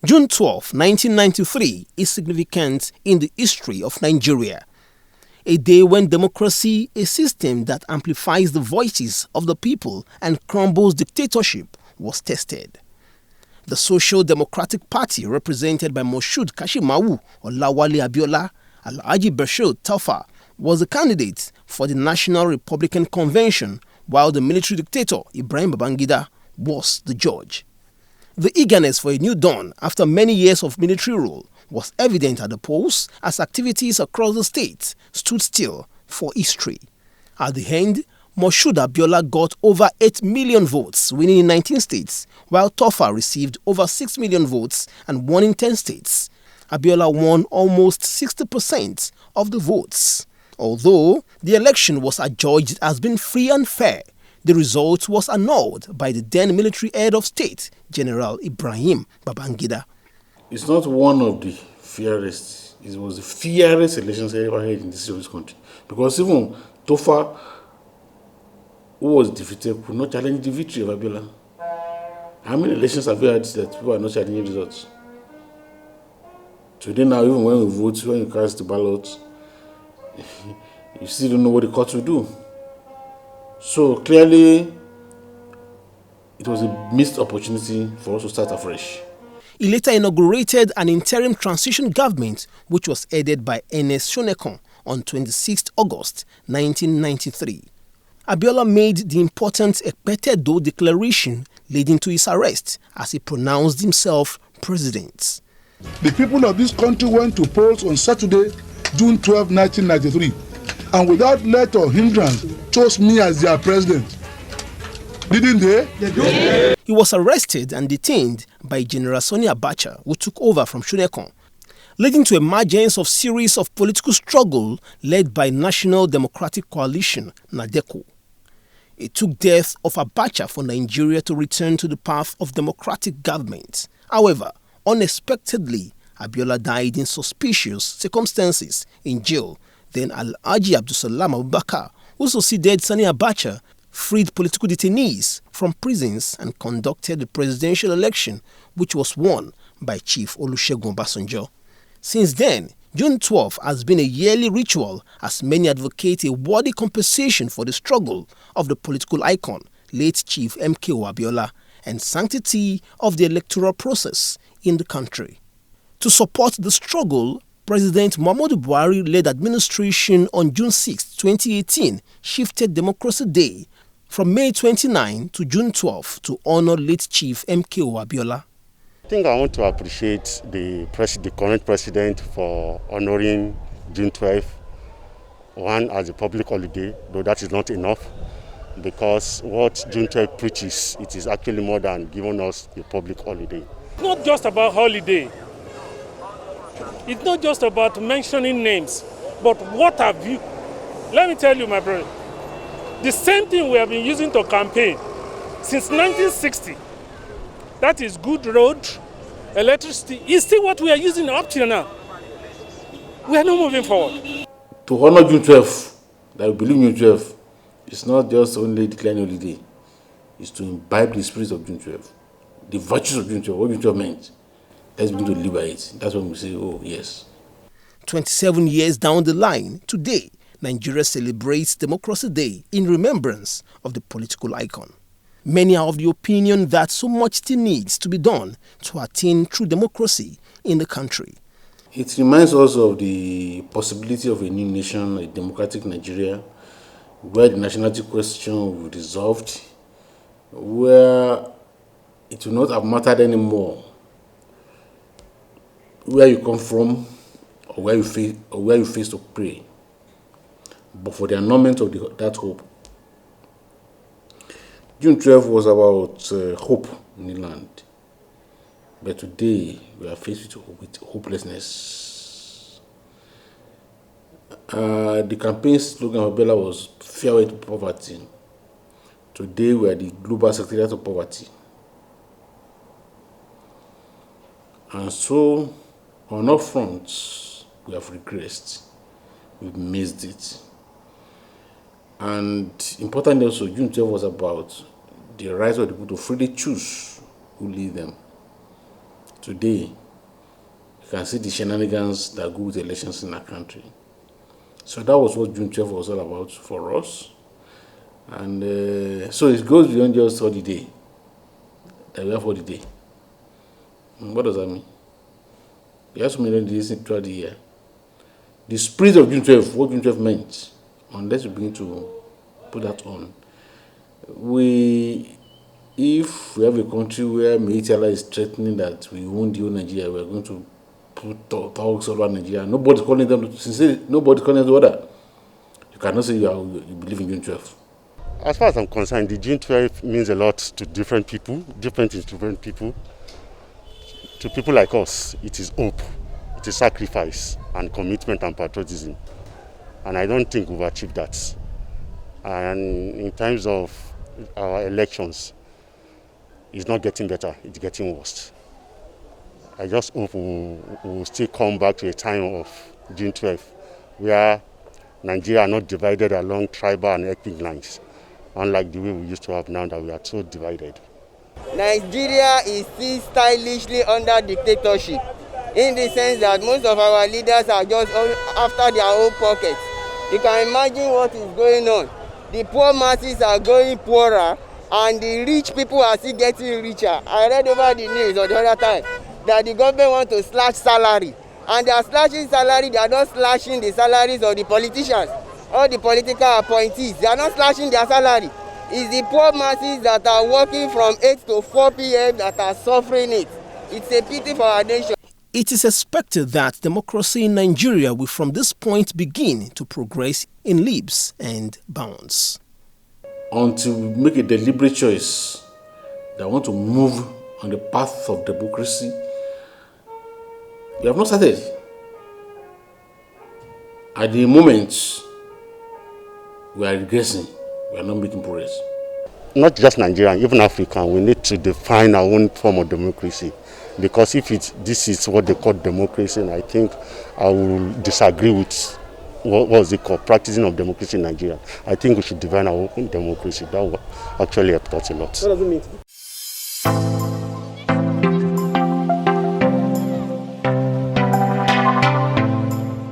June 12, 1993 is significant in the history of Nigeria. A day when democracy, a system that amplifies the voices of the people and crumbles dictatorship, was tested. The Social Democratic Party, represented by Moshood Kashimawu Olawale Abiola, Alhaji Bashir Tafa, was the candidate for the National Republican Convention, while the military dictator Ibrahim Babangida was the judge. The eagerness for a new dawn after many years of military rule was evident at the polls as activities across the state stood still for history. At the end, Moshood Abiola got over 8 million votes, winning in 19 states, while Tofa received over 6 million votes and won in 10 states. Abiola won almost 60% of the votes. Although the election was adjudged as being free and fair, the result was annulled by the then military head of state, General Ibrahim Babangida. It's not one of the fairest. It was the fairest elections ever had in this country. Because even Tofa, who was defeated, could not challenge the victory of Abiola. How many elections have we had that people are not challenging results? Today now, even when we vote, when you cast the ballot, you still don't know what the court will do. So clearly, it was a missed opportunity for us to start afresh. He later inaugurated an interim transition government which was headed by Ernest Shonekan on 26 August 1993. Abiola made the important Ekpetedo declaration leading to his arrest as he pronounced himself president. The people of this country went to polls on Saturday, June 12, 1993, and without let or hindrance chose me as their president. Didn't they? Yeah. He was arrested and detained by General Sani Abacha, who took over from Shonekan, leading to emergence of series of political struggle led by National Democratic Coalition, NADECO. It took death of Abacha for Nigeria to return to the path of democratic government. However, unexpectedly, Abiola died in suspicious circumstances in jail. Then Alhaji Abdulsalam Abubakar, who succeeded Sani Abacha, freed political detainees from prisons and conducted the presidential election, which was won by Chief Olusegun Obasanjo. Since then, June 12 has been a yearly ritual as many advocate a worthy compensation for the struggle of the political icon, late Chief M.K.O. Abiola, and sanctity of the electoral process in the country. To support the struggle, President Muhammadu Buhari-led administration on June 6, 2018 shifted Democracy Day from May 29 to June 12 to honor late Chief M.K.O. Abiola. I think I want to appreciate the current president for honoring June 12, one as a public holiday, though that is not enough, because what June 12 preaches, it is actually more than giving us a public holiday. It's not just about holiday. It's not just about mentioning names, but what have you... Let me tell you, my brother, the same thing we have been using to campaign since 1960, that is good road, electricity, is still what we are using up till now. We are not moving forward. To honor June 12, that we believe June 12, it's not just only declaring holiday, it's to imbibe the spirit of June 12, the virtues of June 12, what June 12 meant. Let's begin to live by it. That's when we say, oh, yes. 27 years down the line, today, Nigeria celebrates Democracy Day in remembrance of the political icon. Many are of the opinion that so much still needs to be done to attain true democracy in the country. It reminds us of the possibility of a new nation, a democratic Nigeria, where the nationality question will be resolved, where it will not have mattered anymore where you come from or where you face to pray, but for the annulment of that hope. June 12 was about hope in the land, but today we are faced with hopelessness. The campaign slogan of Abiola was "Farewell to Poverty." Today we are the Global Secretariat of Poverty. And so, on all fronts, we have regressed. We've missed it. And importantly also, June 12 was about the right of the people to freely choose who lead them. today, you can see the shenanigans that go with elections in our country. So that was what June 12 was all about for us. And so it goes beyond just holiday. That we have holiday. What does that mean? You have so many days throughout the year. The spirit of June 12, what June 12 meant, unless we begin to put that on. If we have a country where Military is threatening that we won't deal Nigeria, we are going to put talks over Nigeria. Nobody's calling them to order. You cannot say you believe in June 12. As far as I'm concerned, the June 12 means a lot to different people, different people. To people like us, it is hope, it is sacrifice and commitment and patriotism. And I don't think we've achieved that. And in terms of our elections, it's not getting better, it's getting worse. I just hope we'll still come back to a time of June 12, where Nigeria are not divided along tribal and ethnic lines, unlike the way we used to have now that we are so divided. Nigeria is still stylishly under dictatorship, in the sense that most of our leaders are just after their own pockets. You can imagine what is going on. The poor masses are going poorer, and the rich people are still getting richer. I read over the news on the other time that the government wants to slash salary, and they are slashing salary. They are not slashing the salaries of the politicians or the political appointees. They are not slashing their salary. It's the poor masses that are working from 8 to 4 p.m. that are suffering it. It's a pity for our nation. It is expected that democracy in Nigeria will from this point begin to progress in leaps and bounds. Until we make a deliberate choice that want to move on the path of democracy, we have not started. At the moment, we are regressing. We are not making progress. Not just Nigeria, even Africa, we need to define our own form of democracy. Because if this is what they call democracy, and I think I will disagree with what was it called, practicing of democracy in Nigeria. I think we should define our own democracy. That will actually help us a lot. What does it mean?